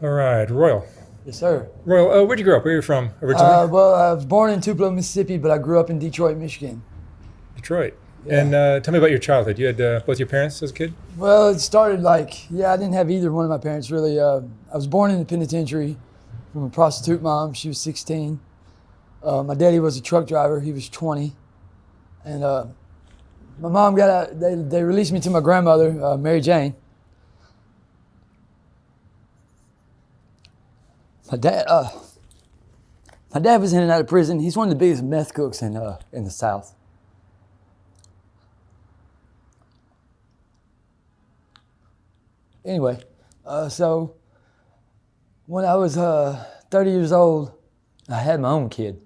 All right, Royal. Yes, sir. Royal, where'd you grow up? Where are you from originally? Well, I was born in Tupelo, Mississippi, but I grew up in Detroit, Michigan. Detroit. Yeah. And tell me about your childhood. You had both your parents as a kid? Well, it started I didn't have either one of my parents really. I was born in the penitentiary from a prostitute mom. She was 16. My daddy was a truck driver. He was 20. And my mom got out, they released me to my grandmother, Mary Jane. My dad, my dad was in and out of prison. He's one of the biggest meth cooks in the South. Anyway, so when I was 30 years old, I had my own kid.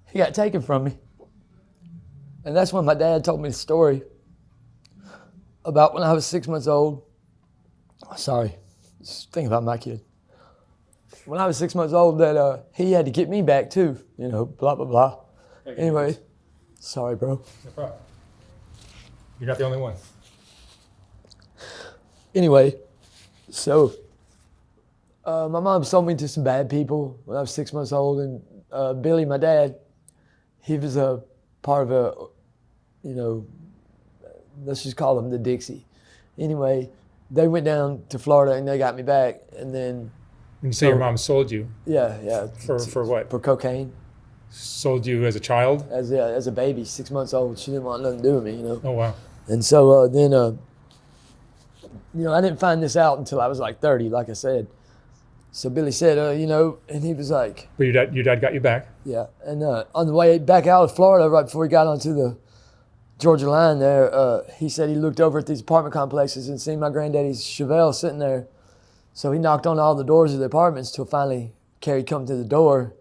He got taken from me. And that's when my dad told me the story about when I was 6 months old. Sorry, just think about my kid. When I was 6 months old, that he had to get me back too, blah, blah, blah. Anyway, sorry, bro. No problem. You're not the only one. Anyway, so my mom sold me to some bad people when I was 6 months old, and Billy, my dad, he was a part of let's just call him the Dixie. Anyway, they went down to Florida and they got me back, and then. When you say your mom sold you? Yeah. For what? For cocaine. Sold you as a child? As a baby, 6 months old. She didn't want nothing to do with me, Oh, wow. And so then, I didn't find this out until I was like 30, like I said. So Billy said, and he was like. But your dad got you back? Yeah. And on the way back out of Florida, right before he got onto the Georgia line there, he said he looked over at these apartment complexes and seen my granddaddy's Chevelle sitting there. So he knocked on all the doors of the apartments till finally Carrie come to the door.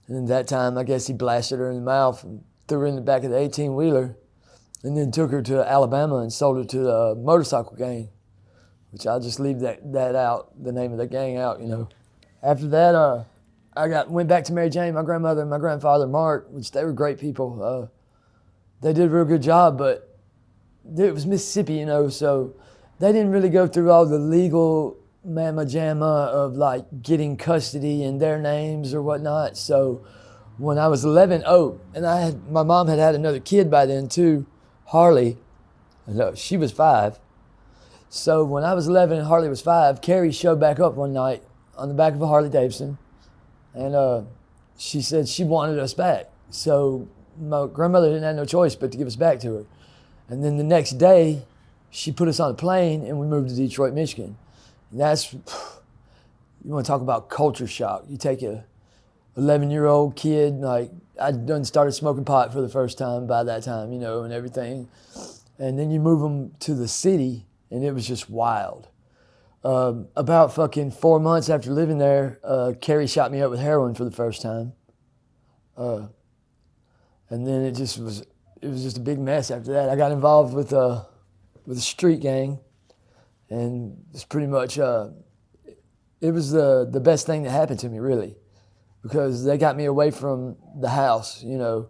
And at that time, I guess he blasted her in the mouth and threw her in the back of the 18-wheeler, and then took her to Alabama and sold her to the motorcycle gang, which I'll just leave that out, the name of the gang out, After that, I went back to Mary Jane, my grandmother and my grandfather, Mark, which they were great people. They did a real good job, but it was Mississippi, so they didn't really go through all the legal mamma jamma of like getting custody in their names or whatnot. So when I was 11, and my mom had another kid by then too, Harley. No, she was 5. So when I was 11 and Harley was 5, Carrie showed back up one night on the back of a Harley Davidson, and she said she wanted us back. So my grandmother didn't have no choice but to give us back to her. And then the next day, she put us on a plane and we moved to Detroit, Michigan. And that's, you want to talk about culture shock. You take a 11-year-old kid, like I'd done started smoking pot for the first time by that time, and everything. And then you move them to the city and it was just wild. About fucking 4 months after living there, Carrie shot me up with heroin for the first time. And then it was just a big mess after that. I got involved with a street gang, and it's pretty much it was the best thing that happened to me, really, because they got me away from the house, And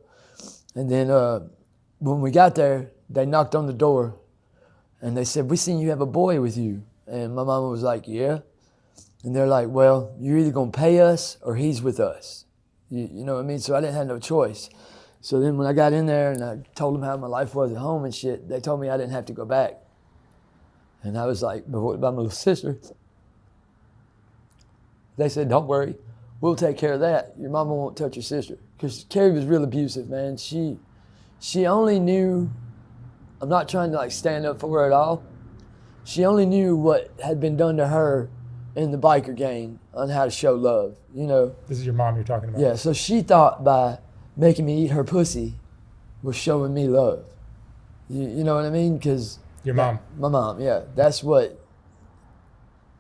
then when we got there, they knocked on the door, and they said, "We seen you have a boy with you." And my mama was like, "Yeah." And they're like, "Well, you're either gonna pay us or he's with us." You know what I mean? So I didn't have no choice. So then when I got in there and I told them how my life was at home and shit, they told me I didn't have to go back. And I was like, "But what about my little sister?" They said, "Don't worry, we'll take care of that. Your mama won't touch your sister." Because Carrie was real abusive, man. She only knew, I'm not trying to like stand up for her at all. She only knew what had been done to her in the biker gang on how to show love, This is your mom you're talking about? Yeah, so she thought by making me eat her pussy was showing me love. You know what I mean? Because your mom? My mom, yeah. That's what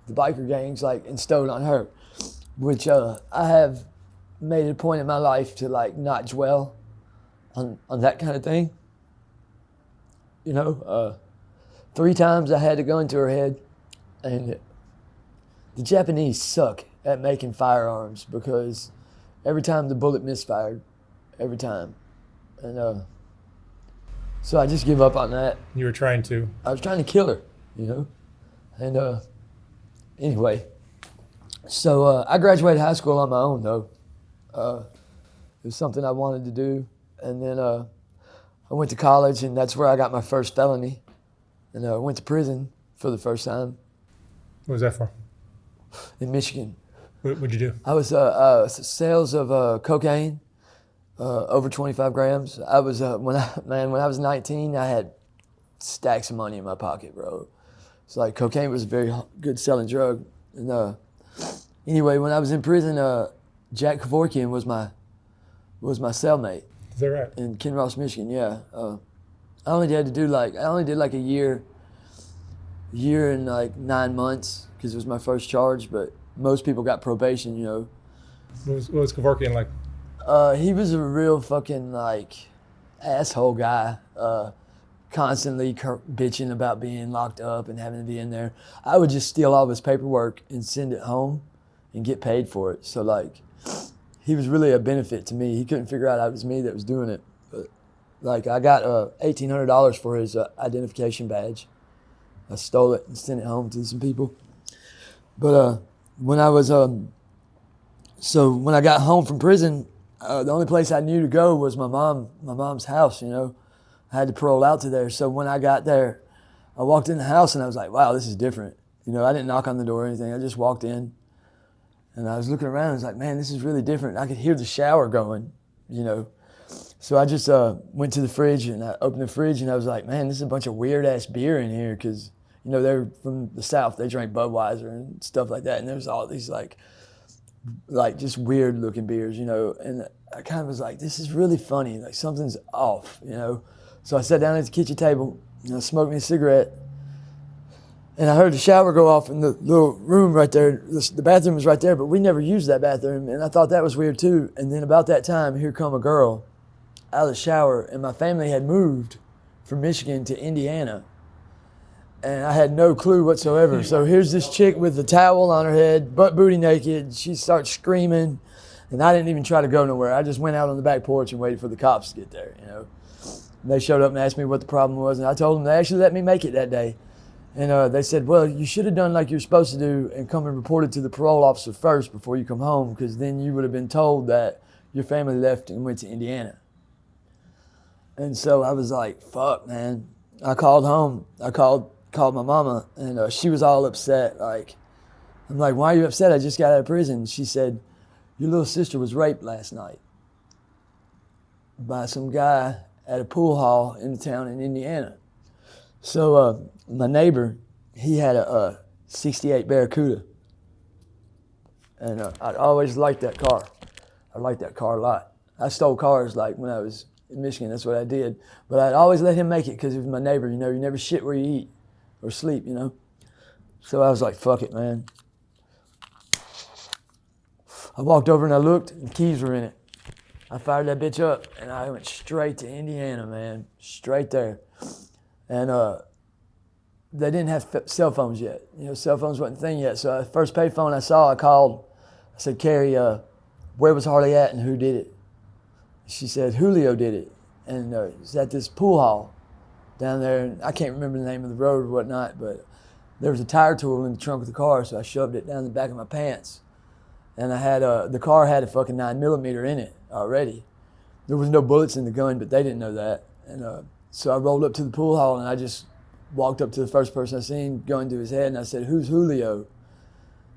the biker gangs like instilled on her, which I have made it a point in my life to like not dwell on that kind of thing. 3 times I had a gun to her head, and the Japanese suck at making firearms because every time the bullet misfired, every time. And so I just give up on that. You were trying to? I was trying to kill her. you know. And anyway, so I graduated high school on my own though. It was something I wanted to do, and then I went to college, and that's where I got my first felony, and I went to prison for the first time What was that for? in Michigan. What'd you do? I was sales of cocaine, over 25 grams. I was when I was 19, I had stacks of money in my pocket, bro. It's like cocaine was a very good selling drug. And anyway, when I was in prison, Jack Kevorkian was my cellmate Is that right? in Kinross, Michigan. Yeah, I only did like a year and like 9 months because it was my first charge. But most people got probation, you know. What was Kevorkian like? He was a real fucking like asshole guy. Constantly bitching about being locked up and having to be in there. I would just steal all of his paperwork and send it home and get paid for it. So like, he was really a benefit to me. He couldn't figure out it was me that was doing it. But like, I got $1,800 for his identification badge. I stole it and sent it home to some people. But when I was when I got home from prison, the only place I knew to go was my mom's house, you know. I had to parole out to there. So when I got there, I walked in the house and I was like, wow, this is different. You know, I didn't knock on the door or anything. I just walked in and I was looking around and I was like, man, this is really different. I could hear the shower going, you know. So I just went to the fridge and I opened the fridge and I was like, man, this is a bunch of weird ass beer in here because, you know, they're from the South. They drank Budweiser and stuff like that. And there's all these like just weird looking beers, you know. And I kind of was like, this is really funny. Like something's off, you know. So I sat down at the kitchen table and I smoked me a cigarette. And I heard the shower go off in the little room right there. The bathroom was right there, but we never used that bathroom. And I thought that was weird too. And then about that time, here come a girl out of the shower. And my family had moved from Michigan to Indiana. And I had no clue whatsoever. So here's this chick with a towel on her head, butt booty naked. She starts screaming. And I didn't even try to go nowhere. I just went out on the back porch and waited for the cops to get there, you know. And they showed up and asked me what the problem was. And I told them they actually let me make it that day. And they said, well, you should have done like you're supposed to do and come and report it to the parole officer first before you come home, because then you would have been told that your family left and went to Indiana. And so I was like, fuck, man. I called home. I called my mama, and she was all upset. Like, I'm like, why are you upset? I just got out of prison. She said, your little sister was raped last night by some guy at a pool hall in the town in Indiana. So my neighbor, he had a 68 Barracuda. And I'd always liked that car. I liked that car a lot. I stole cars like when I was in Michigan, that's what I did. But I'd always let him make it because he was my neighbor, you know. You never shit where you eat or sleep, you know. So I was like, fuck it, man. I walked over and I looked and the keys were in it. I fired that bitch up and I went straight to Indiana, man. Straight there. And they didn't have cell phones yet. You know, cell phones wasn't a thing yet. So the first payphone I saw, I called. I said, Carrie, where was Harley at and who did it? She said, Julio did it. And it's at this pool hall down there. And I can't remember the name of the road or whatnot, but there was a tire tool in the trunk of the car, so I shoved it down the back of my pants. And I had the car had a fucking 9mm in it already. There was no bullets in the gun, but they didn't know that. And so I rolled up to the pool hall and I just walked up to the first person I seen, going to his head, and I said, who's Julio?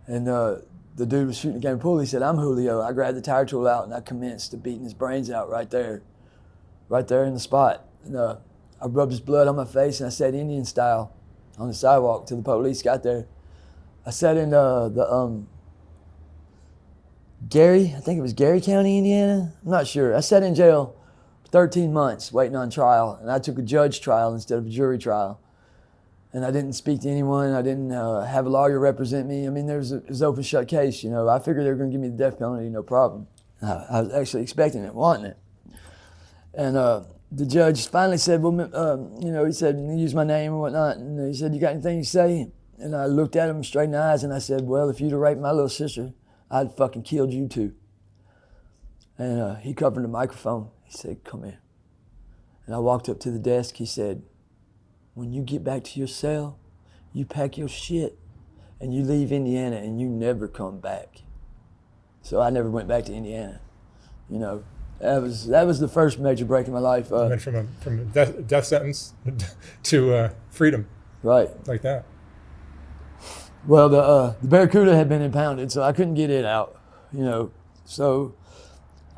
And the dude was shooting a game of pool. He said, I'm Julio. I grabbed the tire tool out and I commenced to beating his brains out right there in the spot. And I rubbed his blood on my face and I said Indian style on the sidewalk till the police got there. I sat in Gary, I think it was Gary County, Indiana. I'm not sure. I sat in jail 13 months waiting on trial, and I took a judge trial instead of a jury trial. And I didn't speak to anyone. I didn't have a lawyer represent me. I mean, it was an open shut case, you know. I figured they were going to give me the death penalty, no problem. I was actually expecting it, wanting it. And the judge finally said, well, you know, he said, use my name and whatnot. And he said, you got anything to say? And I looked at him straight in the eyes and I said, well, if you'd have raped my little sister, I'd fucking killed you too. And he covered the microphone. He said, come here. And I walked up to the desk. He said, when you get back to your cell, you pack your shit and you leave Indiana and you never come back. So I never went back to Indiana. You know, that was the first major break in my life. You went from a death sentence to freedom, Right. like that. Well, the Barracuda had been impounded, so I couldn't get it out. You know, so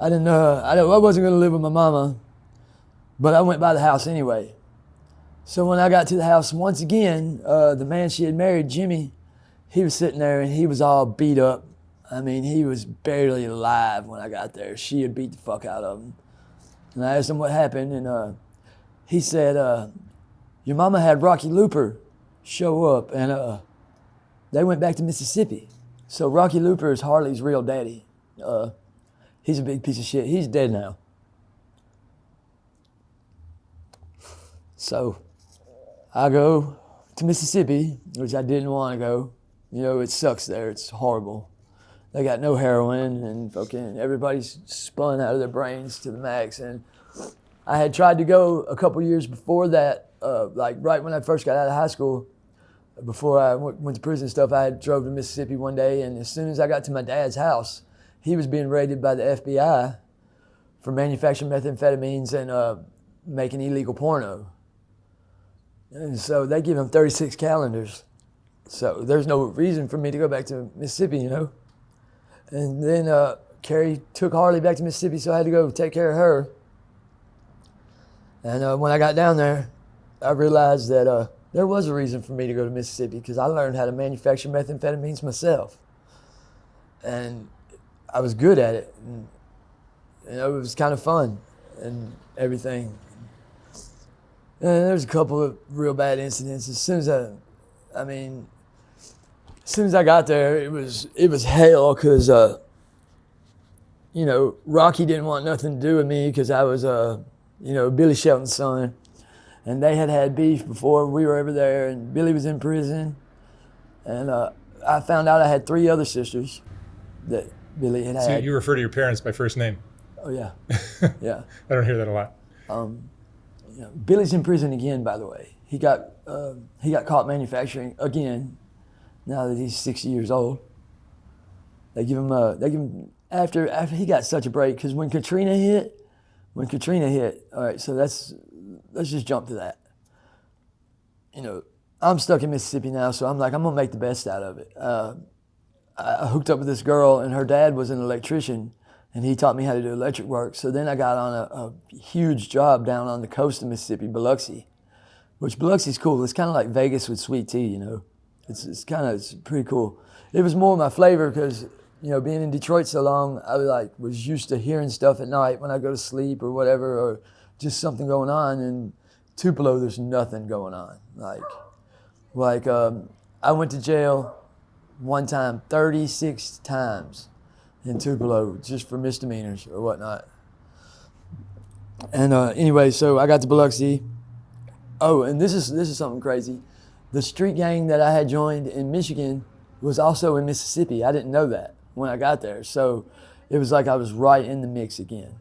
I didn't. I wasn't going to live with my mama, but I went by the house anyway. So when I got to the house once again, the man she had married, Jimmy, he was sitting there and he was all beat up. I mean, he was barely alive when I got there. She had beat the fuck out of him. And I asked him what happened, and he said, your mama had Rocky Looper show up, and they went back to Mississippi. So Rocky Looper is Harley's real daddy. He's a big piece of shit. He's dead now. So I go to Mississippi, which I didn't want to go. You know, it sucks there. It's horrible. They got no heroin, and fucking everybody's spun out of their brains to the max. And I had tried to go a couple years before that, like right when I first got out of high school, before I went to prison and stuff. I had drove to Mississippi one day, and as soon as I got to my dad's house, he was being raided by the FBI for manufacturing methamphetamines and making illegal porno. And so they give him 36 calendars. So there's no reason for me to go back to Mississippi, you know. And then Carrie took Harley back to Mississippi, so I had to go take care of her. And when I got down there, I realized that there was a reason for me to go to Mississippi, because I learned how to manufacture methamphetamines myself. And I was good at it. And, you know, it was kind of fun and everything. And there's a couple of real bad incidents. As soon as I got there, it was hell, because you know, Rocky didn't want nothing to do with me because I was you know, Billy Shelton's son, and they had beef before we were ever there. And Billy was in prison, and I found out I had 3 other sisters that Billy had. So you refer to your parents by first name? Oh yeah, yeah. I don't hear that a lot. You know, Billy's in prison again, by the way. He got caught manufacturing again. Now that he's 60 years old, they give him after he got such a break, because when Katrina hit, all right, so let's just jump to that. You know, I'm stuck in Mississippi now, so I'm like, I'm gonna make the best out of it. I hooked up with this girl, and her dad was an electrician, and he taught me how to do electric work. So then I got on a huge job down on the coast of Mississippi, Biloxi, which Biloxi's cool. It's kind of like Vegas with sweet tea, you know. It's pretty cool. It was more my flavor because, you know, being in Detroit so long, I was used to hearing stuff at night when I go to sleep or whatever, or just something going on. And Tupelo, there's nothing going on. I went to jail one time, 36 times in Tupelo, just for misdemeanors or whatnot. And anyway, so I got to Biloxi. Oh, and this is something crazy. The street gang that I had joined in Michigan was also in Mississippi. I didn't know that when I got there. So it was like I was right in the mix again.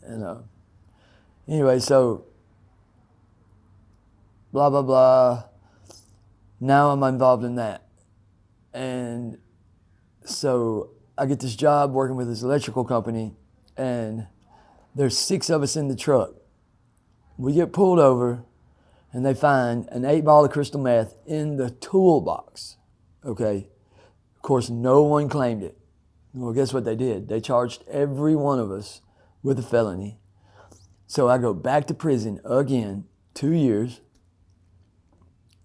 And anyway, so blah, blah, blah. Now I'm involved in that. And so I get this job working with this electrical company, and there's 6 of us in the truck. We get pulled over, and they find an 8-ball of crystal meth in the toolbox, okay? Of course, no one claimed it. Well, guess what they did? They charged every one of us with a felony. So I go back to prison again, 2 years.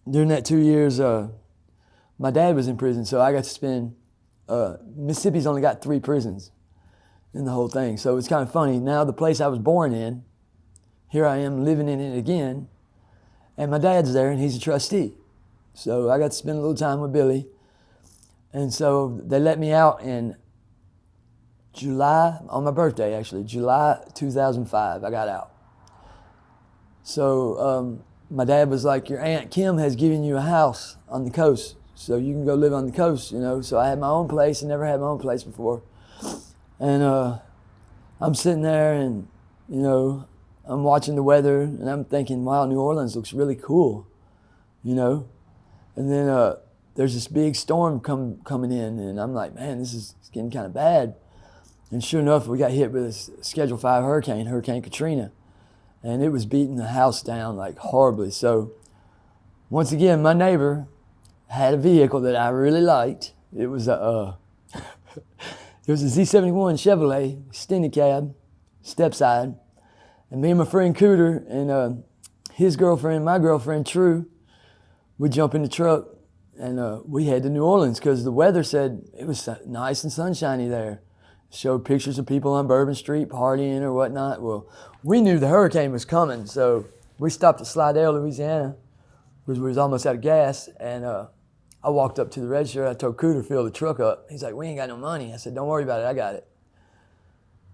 During that 2 years, my dad was in prison, so I got to spend, Mississippi's only got 3 prisons in the whole thing. So it's kind of funny. Now the place I was born in, here I am living in it again, and my dad's there, and he's a trustee. So I got to spend a little time with Billy. And so they let me out in July, on my birthday actually, July 2005, I got out. So my dad was like, your Aunt Kim has given you a house on the coast, so you can go live on the coast, you know. So I had my own place. I never had my own place before. And I'm sitting there and, you know, I'm watching the weather and I'm thinking, wow, New Orleans looks really cool, you know. And then there's this big storm coming in, and I'm like, man, this is getting kind of bad. And sure enough, we got hit with a Schedule 5 hurricane, Hurricane Katrina. And it was beating the house down like horribly. So once again, my neighbor had a vehicle that I really liked. It was a Z71 Chevrolet extended cab, step side. And me and my friend Cooter and his girlfriend, my girlfriend True, we jump in the truck and we head to New Orleans because the weather said it was nice and sunshiny there. Showed pictures of people on Bourbon Street partying or whatnot. Well, we knew the hurricane was coming, so we stopped at Slidell, Louisiana, which was almost out of gas, and I walked up to the register. I told Cooter to fill the truck up. He's like, we ain't got no money. I said, don't worry about it, I got it.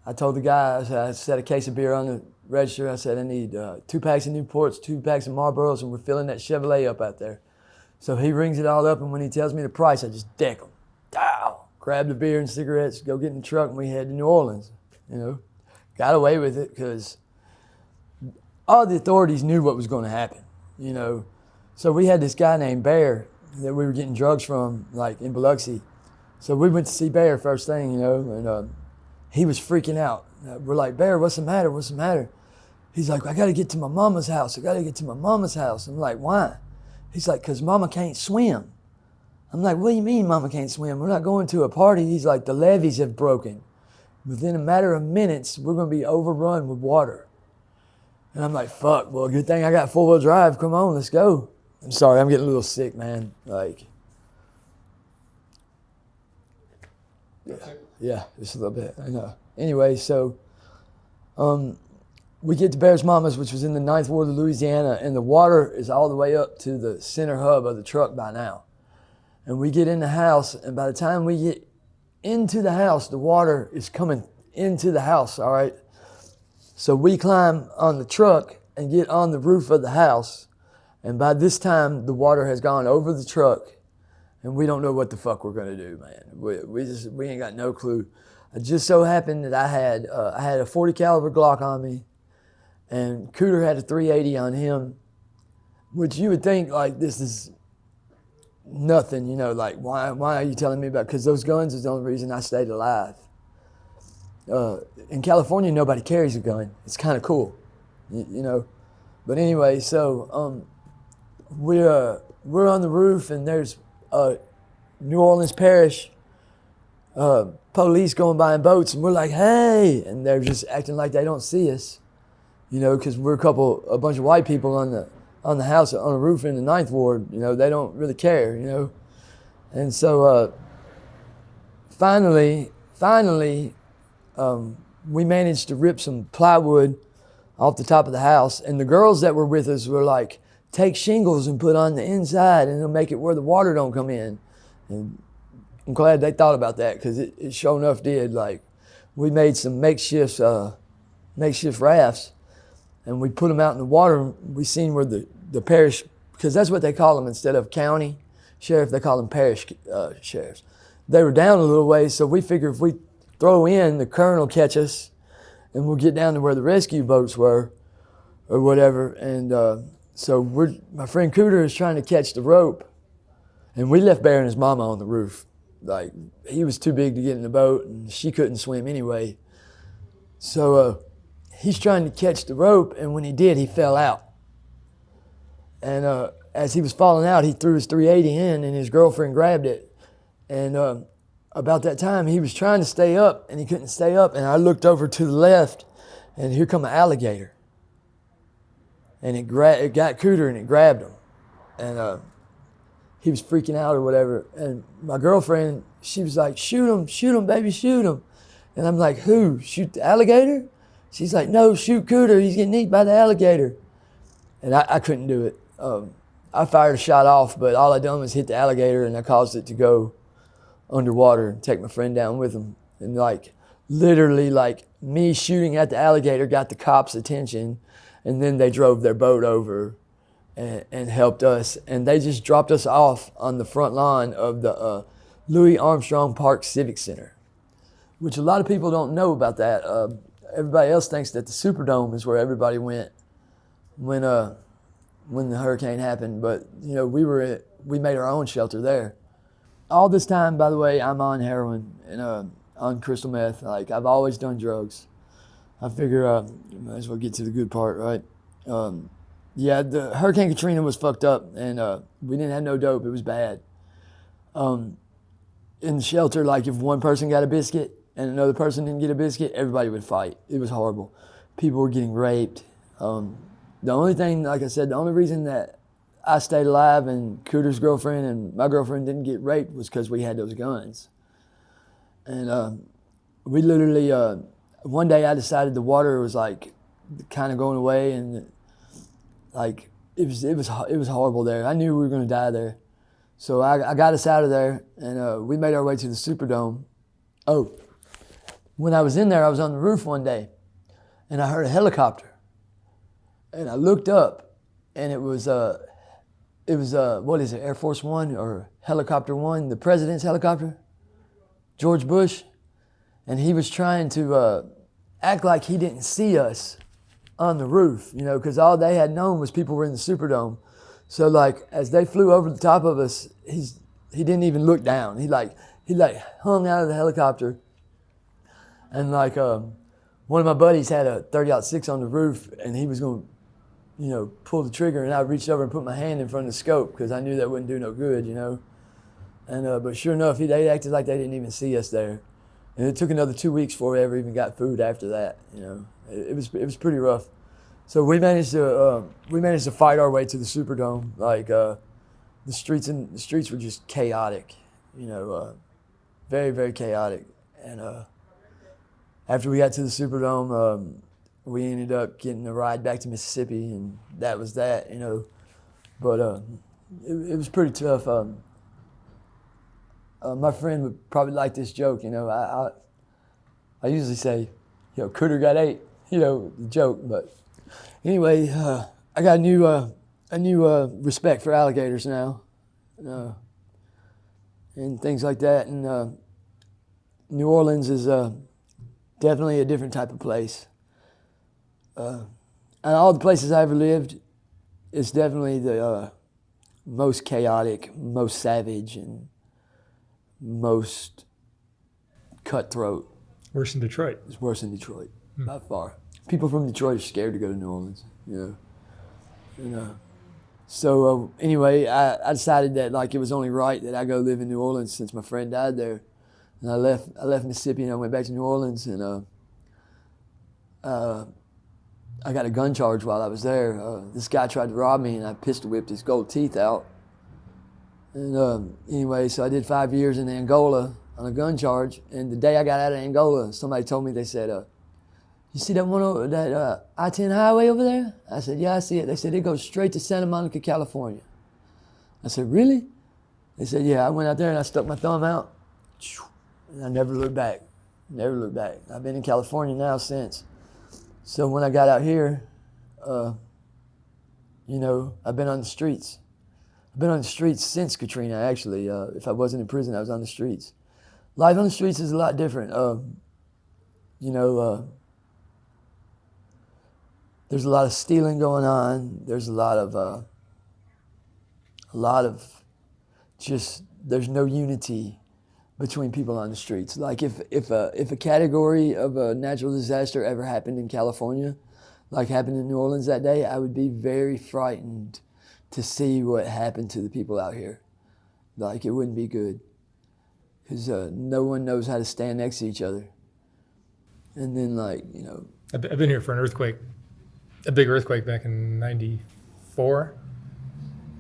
I told the guy, I set a case of beer on the register. I said, I need 2 packs of Newports, 2 packs of Marlboros, and we're filling that Chevrolet up out there. So he rings it all up, and when he tells me the price, I just deck him. Dow! Grab the beer and cigarettes, go get in the truck, and we head to New Orleans. You know, got away with it because all the authorities knew what was going to happen. You know, so we had this guy named Bear that we were getting drugs from, like in Biloxi. So we went to see Bear first thing, you know, and he was freaking out. We're like, Bear, what's the matter? What's the matter? He's like, I got to get to my mama's house. I got to get to my mama's house. I'm like, why? He's like, because mama can't swim. I'm like, what do you mean mama can't swim? We're not going to a party. He's like, the levees have broken. Within a matter of minutes, we're going to be overrun with water. And I'm like, fuck, well, good thing I got 4-wheel drive. Come on, let's go. I'm sorry, I'm getting a little sick, man. Like, yeah, just a little bit. I know. Anyway, so we get to Bear's Mama's, which was in the 9th Ward of Louisiana, and the water is all the way up to the center hub of the truck by now. And we get in the house, and by the time we get into the house, the water is coming into the house, all right? So we climb on the truck and get on the roof of the house, and by this time, the water has gone over the truck, and we don't know what the fuck we're gonna do, man. We ain't got no clue. It just so happened that I had a 40 caliber Glock on me, and Cooter had a 380 on him, which you would think, like, this is nothing, you know, like, why are you telling me about, because those guns is the only reason I stayed alive. In California, nobody carries a gun. It's kind of cool, you know. But anyway, so we're on the roof, and there's New Orleans Parish police going by in boats, and we're like, hey, and they're just acting like they don't see us, you know, because we're a bunch of white people on the house, on the roof in the 9th Ward, you know, they don't really care, you know. And so finally, we managed to rip some plywood off the top of the house, and the girls that were with us were like, take shingles and put on the inside, and it'll make it where the water don't come in. And I'm glad they thought about that, because it sure enough did. Like, we made some makeshift rafts, and we put them out in the water. We seen where the parish, because that's what they call them, instead of county sheriff, they call them parish sheriffs. They were down a little ways, so we figured if we throw in, the current will catch us, and we'll get down to where the rescue boats were, or whatever. And so my friend Cooter is trying to catch the rope, and we left Bear and his mama on the roof. Like, he was too big to get in the boat, and she couldn't swim anyway. So he's trying to catch the rope, and when he did, he fell out. And as he was falling out, he threw his 380 in, and his girlfriend grabbed it. And about that time, he was trying to stay up, and he couldn't stay up. And I looked over to the left, and here come an alligator. And it got Cooter, and it grabbed him. And he was freaking out or whatever. And my girlfriend, she was like, shoot him, baby, shoot him. And I'm like, who? Shoot the alligator? She's like, no, shoot Cooter. He's getting eaten by the alligator. And I couldn't do it. I fired a shot off, but all I done was hit the alligator, and I caused it to go underwater and take my friend down with him. And like, literally, like, me shooting at the alligator got the cops' attention, and then they drove their boat over and helped us. And they just dropped us off on the front lawn of the Louis Armstrong Park Civic Center, which a lot of people don't know about that. Everybody else thinks that the Superdome is where everybody went when when the hurricane happened, but we made our own shelter there. All this time, by the way, I'm on heroin and on crystal meth. Like, I've always done drugs. I figure might as well get to the good part, right? The Hurricane Katrina was fucked up, and we didn't have no dope. It was bad. In the shelter, like, if one person got a biscuit and another person didn't get a biscuit, everybody would fight. It was horrible. People were getting raped. The only thing, like I said, the only reason that I stayed alive and Cooter's girlfriend and my girlfriend didn't get raped was because we had those guns. And we literally, one day I decided the water was like kind of going away, and like it was horrible there. I knew we were gonna die there. So I got us out of there, and we made our way to the Superdome. Oh, when I was in there, I was on the roof one day, and I heard a helicopter. And I looked up, and it was what is it, Air Force One or Helicopter One, the president's helicopter, George Bush. And he was trying to act like he didn't see us on the roof, because all they had known was people were in the Superdome. So like, as they flew over the top of us, he didn't even look down. He hung out of the helicopter. And like, one of my buddies had a 30-06 on the roof, and he was going to, pull the trigger, and I reached over and put my hand in front of the scope because I knew that wouldn't do no good, And but sure enough, they acted like they didn't even see us there, and it took another 2 weeks before we ever even got food after that. It was pretty rough. So we managed to fight our way to the Superdome. Like the streets were just chaotic, very, very chaotic. And after we got to the Superdome, we ended up getting a ride back to Mississippi, and that was that, But it was pretty tough. My friend would probably like this joke, I usually say, Cooter got ate, the joke. But anyway, I got a new respect for alligators now, and things like that. And New Orleans is definitely a different type of place. And all the places I ever lived, it's definitely the most chaotic, most savage, and most cutthroat. Worse than Detroit. It's worse than Detroit, by far. People from Detroit are scared to go to New Orleans, So anyway, I decided that like it was only right that I go live in New Orleans since my friend died there. And I left Mississippi and I went back to New Orleans, and I got a gun charge while I was there. This guy tried to rob me, and I pistol whipped his gold teeth out. And anyway, so I did 5 years in Angola on a gun charge. And the day I got out of Angola, somebody told me, they said, "You see that that I-10 highway over there?" I said, "Yeah, I see it." They said, "It goes straight to Santa Monica, California." I said, "Really?" They said, "Yeah." I went out there and I stuck my thumb out, and I never looked back. Never looked back. I've been in California now since. So when I got out here, I've been on the streets. I've been on the streets since Katrina, actually. If I wasn't in prison, I was on the streets. Life on the streets is a lot different. There's a lot of stealing going on. There's a lot of just, there's no unity between people on the streets. Like if a category of a natural disaster ever happened in California, like happened in New Orleans that day, I would be very frightened to see what happened to the people out here. Like it wouldn't be good, because no one knows how to stand next to each other. And then I've been here for an earthquake, a big earthquake back in '94,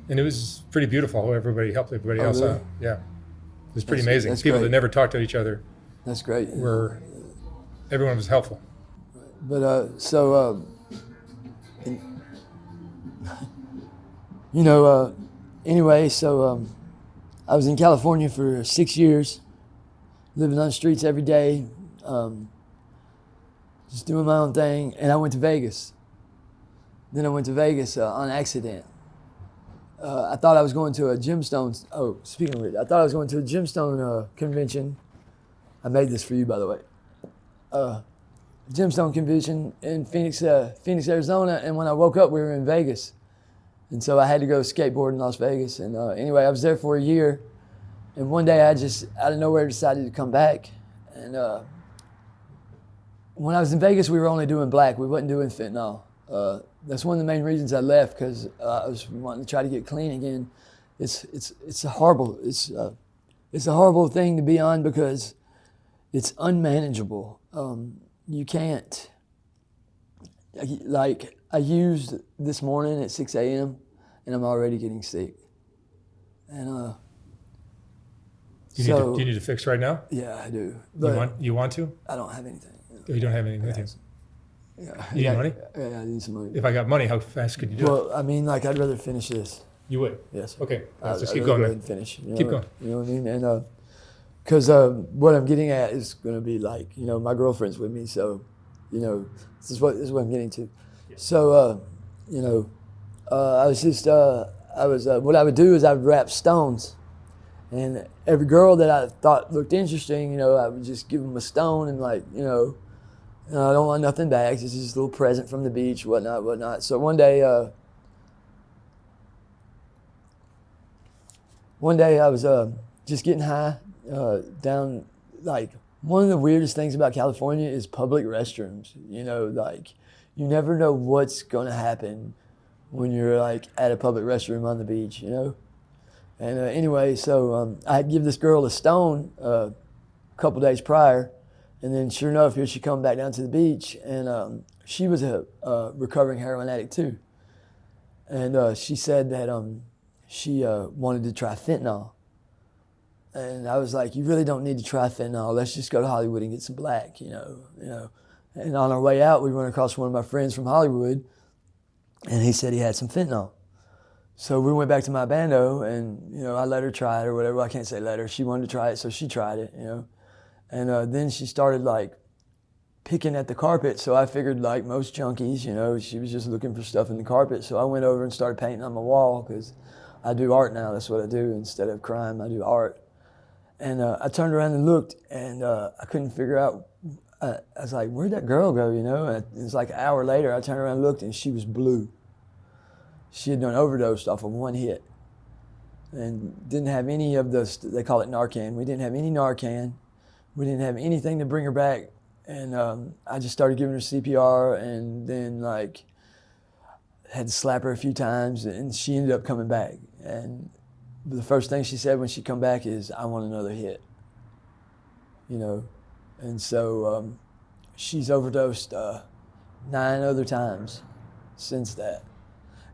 and it was pretty beautiful how everybody helped everybody else really? out. Yeah. It was pretty amazing. That's People great. that never talked to each other That's great. Everyone was helpful. But anyway, so I was in California for 6 years, living on the streets every day, just doing my own thing, and I went to Vegas. Then I went to Vegas on accident. I thought I was going to a gemstone. Oh, speaking of it, I thought I was going to a gemstone convention. I made this for you, by the way. Gemstone convention in Phoenix, Arizona. And when I woke up, we were in Vegas. And so I had to go skateboard in Las Vegas. And anyway, I was there for a year. And one day I just, out of nowhere, decided to come back. And when I was in Vegas, we were only doing black. We wasn't doing fentanyl. That's one of the main reasons I left, because I was wanting to try to get clean again. It's a horrible thing to be on, because it's unmanageable. You can't, like, I used this morning at 6 a.m. and I'm already getting sick. And Do you need to fix right now? yeah, I do. But You want to? I don't have anything. You don't have anything with you. Yeah. You need money? Yeah, I need some money. If I got money, how fast could you do it? Well, I mean, like, I'd rather finish this. You would? Yes. Okay, let's just I'd keep rather going, go man. ahead and finish. Keep going. You know what I mean? And because what I'm getting at is going to be like, my girlfriend's with me, so, this is what I'm getting to. Yeah. So, I was just, what I would do is I would wrap stones. And every girl that I thought looked interesting, I would just give them a stone and, like, I don't want nothing back. It's just a little present from the beach, whatnot. So one day I was just getting high down. Like, one of the weirdest things about California is public restrooms. Like, you never know what's going to happen when you're, like, at a public restroom on the beach, And anyway, so I'd give this girl a stone a couple days prior, and then sure enough, here she come back down to the beach, and she was a recovering heroin addict too. And she said that she wanted to try fentanyl. And I was like, you really don't need to try fentanyl. Let's just go to Hollywood and get some black, And on our way out, we run across one of my friends from Hollywood, and he said he had some fentanyl. So we went back to my bando, and, I let her try it or whatever. Well, I can't say let her. She wanted to try it, so she tried it, And then she started, like, picking at the carpet. So I figured, like most junkies, she was just looking for stuff in the carpet. So I went over and started painting on my wall, because I do art now. That's what I do. Instead of crime, I do art. And I turned around and looked, and I couldn't figure out. I was like, where'd that girl go, And it was like an hour later, I turned around and looked, and she was blue. She had done overdosed off of one hit and didn't have any of the, they call it Narcan. We didn't have any Narcan. We didn't have anything to bring her back. And I just started giving her CPR, and then, like, had to slap her a few times, and she ended up coming back. And the first thing she said when she come back is, I want another hit, And so she's overdosed 9 other times since that.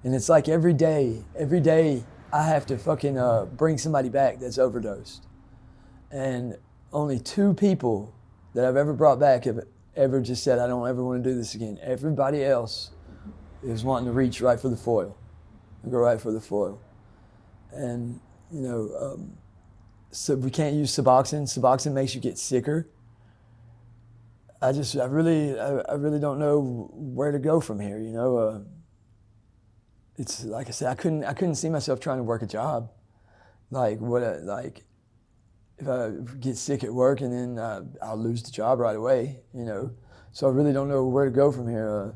And it's like every day I have to fucking bring somebody back that's overdosed. And only 2 people that I've ever brought back have ever just said, I don't ever want to do this again. Everybody else is wanting to reach right for the foil and go right for the foil. And, so we can't use Suboxone. Suboxone makes you get sicker. I really don't know where to go from here, It's like I said, I couldn't see myself trying to work a job. Like, if I get sick at work, and then I'll lose the job right away, So I really don't know where to go from here.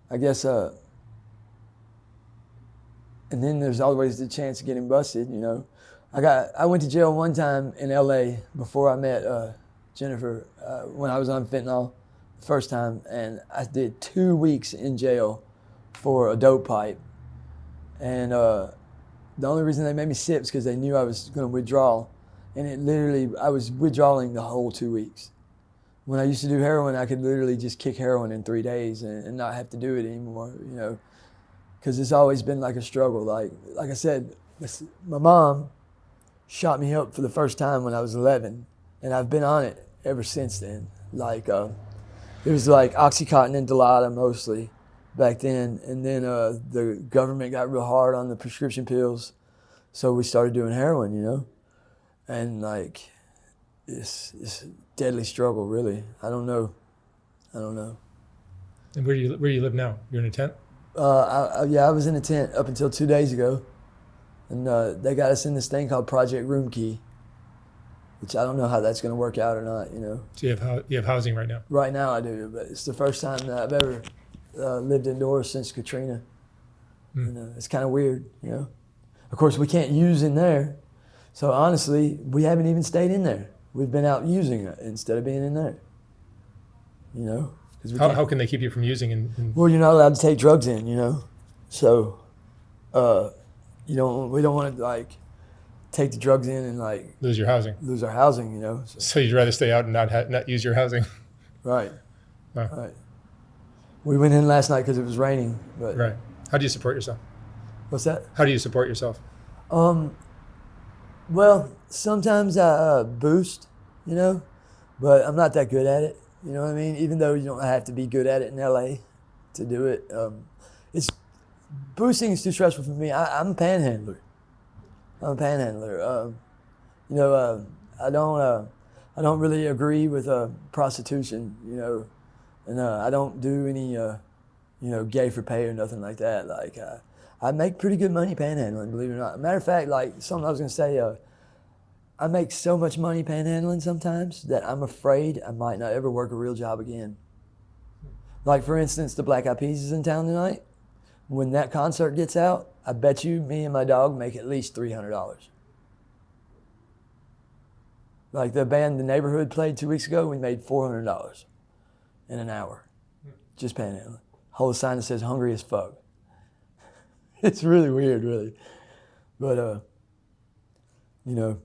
I guess, and then there's always the chance of getting busted, I went to jail one time in LA before I met Jennifer when I was on fentanyl the first time, and I did 2 weeks in jail for a dope pipe. And the only reason they made me sit was because they knew I was going to withdraw. And I was withdrawing the whole 2 weeks. When I used to do heroin, I could literally just kick heroin in 3 days and not have to do it anymore, because it's always been like a struggle. Like I said, my mom shot me up for the first time when I was 11, and I've been on it ever since then. Like, it was like Oxycontin and Dilaudid mostly back then, and then the government got real hard on the prescription pills, so we started doing heroin, and like it's a deadly struggle, really. I don't know. And where do you live now? You're in a tent? I was in a tent up until 2 days ago, and they got us in this thing called Project Room Key, which I don't know how that's going to work out or not, So you have housing right now? Right now I do, but it's the first time that I've ever lived indoors since Katrina. And it's kind of weird, you know. Of course, we can't use in there. So honestly, we haven't even stayed in there. We've been out using it instead of being in there. You know? 'Cause How can they keep you from using? Well, you're not allowed to take drugs in, you know? So, we don't want to, like, take the drugs in and, like, lose your housing? lose our housing, you know? So you'd rather stay out and not use your housing? Right. Huh. Right. We went in last night because it was raining. But Right. How do you support yourself? What's that? How do you support yourself? Well, sometimes I boost, you know, but I'm not that good at it. You know what I mean? Even though you don't have to be good at it in LA to do it. It's boosting is too stressful for me. I'm a panhandler. You know, I don't really agree with prostitution. You know, and I don't do any gay for pay or nothing like that. Like I make pretty good money panhandling, believe it or not. Matter of fact, like something I was gonna say, I make so much money panhandling sometimes that I'm afraid I might not ever work a real job again. Like for instance, the Black Eyed Peas is in town tonight. When that concert gets out, I bet you me and my dog make at least $300. Like the band The Neighborhood played 2 weeks ago, we made $400 in an hour, just panhandling. Hold a sign that says "hungry as fuck." It's really weird, really, but you know,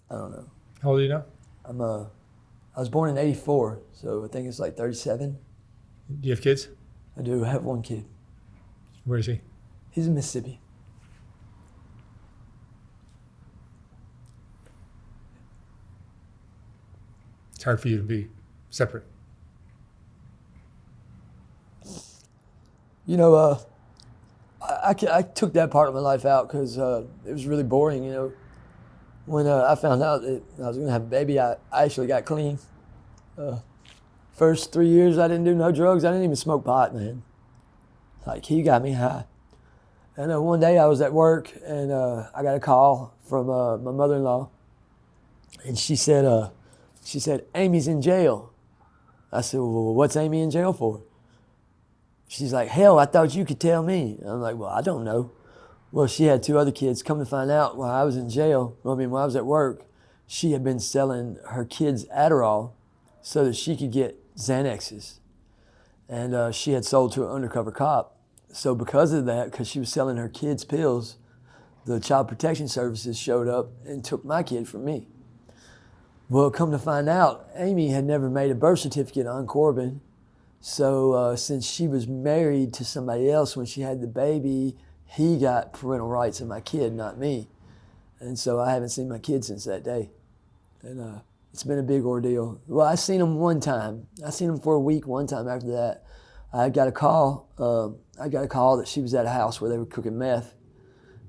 I don't know. How old are you now? I was born in '84, so I think it's like 37. Do you have kids? I do have one kid. Where is he? He's in Mississippi. It's hard for you to be separate. You know, I took that part of my life out because it was really boring, you know. When I found out that I was going to have a baby, I actually got clean. First 3 years, I didn't do no drugs. I didn't even smoke pot, man. Like, he got me high. And one day I was at work, and I got a call from my mother-in-law. And she said, Amy's in jail. I said, well, what's Amy in jail for? She's like, hell, I thought you could tell me. And I'm like, well, I don't know. Well, she had 2 other kids. Come to find out, while I was in jail, while I was at work, she had been selling her kids Adderall so that she could get Xanaxes. And she had sold to an undercover cop. So because of that, because she was selling her kids pills, the Child Protection Services showed up and took my kid from me. Well, come to find out, Amy had never made a birth certificate on Corbin. So since she was married to somebody else when she had the baby, he got parental rights of my kid, not me. And so I haven't seen my kid since that day. And it's been a big ordeal. Well, I seen him one time. I seen him for a week one time after that. I got a call. I got a call that she was at a house where they were cooking meth.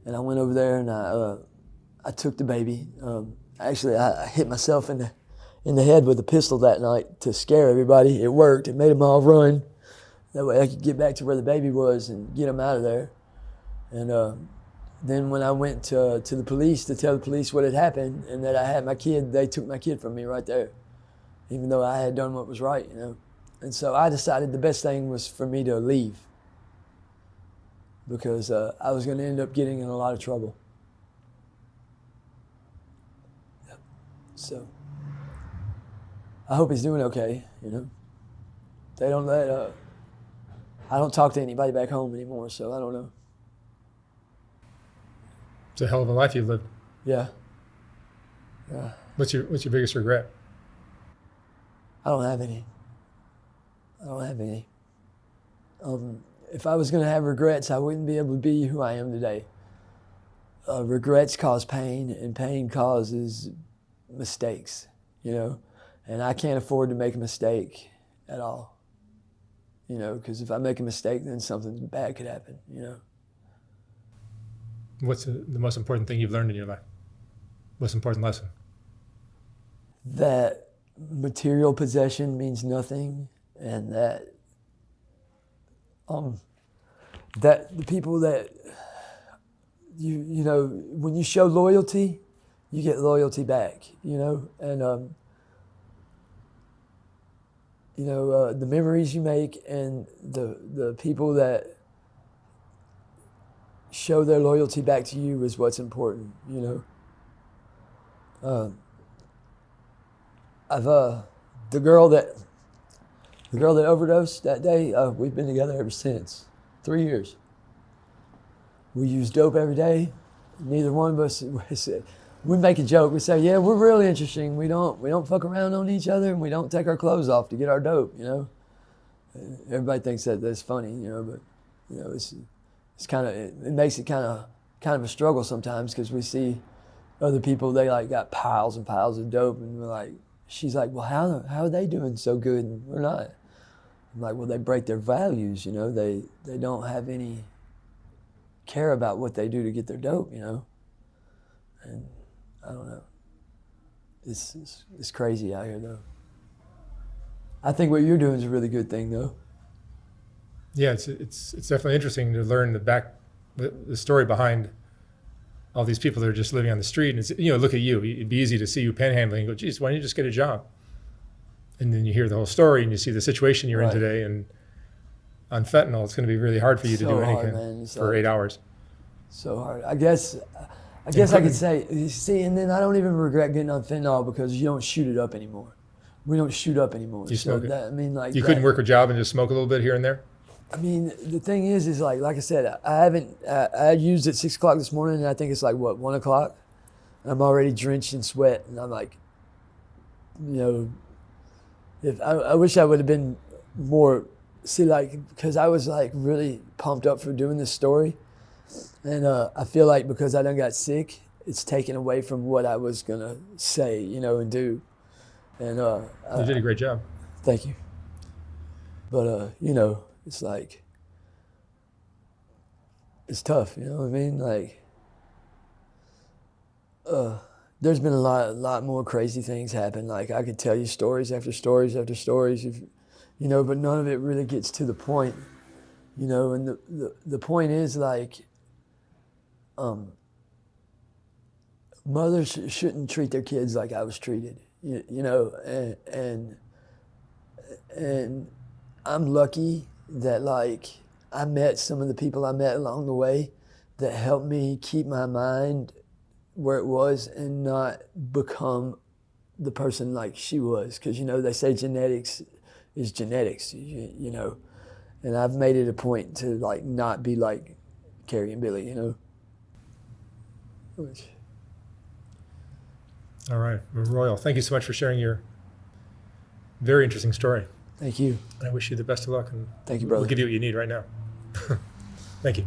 And I went over there and I took the baby. Actually, I hit myself in the head with a pistol that night to scare everybody. It worked. It made them all run. That way I could get back to where the baby was and get them out of there. And then when I went to the police to tell the police what had happened and that I had my kid, they took my kid from me right there, even though I had done what was right, you know. And so I decided the best thing was for me to leave because I was going to end up getting in a lot of trouble. Yep. So I hope he's doing okay, you know. They don't let, I don't talk to anybody back home anymore, so I don't know. It's a hell of a life you've lived. Yeah. Yeah. What's your biggest regret? I don't have any. If I was going to have regrets, I wouldn't be able to be who I am today. Regrets cause pain, and pain causes mistakes, you know. And I can't afford to make a mistake at all, you know, because if I make a mistake, then something bad could happen, you know. What's the most important thing you've learned in your life? Most important lesson? That material possession means nothing, and that that the people that you know, when you show loyalty, you get loyalty back, you know, and you know, the memories you make and the people that show their loyalty back to you is what's important, you know. The girl that overdosed that day, we've been together ever since. 3 years. We use dope every day. Neither one of us, we make a joke. We say, yeah, we're really interesting. We don't fuck around on each other, and we don't take our clothes off to get our dope, you know. Everybody thinks that's funny, you know, but you know, it's kind of, it makes it kind of a struggle sometimes, because we see other people, they like got piles and piles of dope, and we're like, she's like, well, how are they doing so good and we're not? I'm like, well, they break their values, you know. They don't have any care about what they do to get their dope, you know. And I don't know. It's crazy out here, though. I think what you're doing is a really good thing, though. Yeah, it's definitely interesting to learn the story behind all these people that are just living on the street. And it's, you know, look at you. It'd be easy to see you panhandling and go, geez, why don't you just get a job? And then you hear the whole story and you see the situation you're in today. And on fentanyl, it's going to be really hard for you to do anything for 8 hours. So hard. I guess I could say, you see, and then I don't even regret getting on fentanyl, because you don't shoot it up anymore. We don't shoot up anymore. You smoke it. I mean, like, you couldn't work a job and just smoke a little bit here and there? I mean, the thing is like I said, I used it 6 o'clock this morning, and I think it's like, what, 1 o'clock? And I'm already drenched in sweat, and I'm like, you know, I wish I would have been more, because I was like really pumped up for doing this story. And I feel like because I done got sick, it's taken away from what I was going to say, you know, and do. And you did a great job. Thank you. But, you know, it's like, it's tough, you know what I mean? Like, there's been a lot more crazy things happen. Like, I could tell you stories after stories after stories, you know, but none of it really gets to the point, you know. And the point is, like, mothers shouldn't treat their kids like I was treated, you know, and I'm lucky that, like, I met some of the people I met along the way that helped me keep my mind where it was and not become the person like she was. Because, you know, they say genetics is genetics, you know. And I've made it a point to, like, not be like Carrie and Billy, you know. All right. Well, Royal, thank you so much for sharing your very interesting story. Thank you. I wish you the best of luck. And thank you, brother. We'll give you what you need right now. Thank you.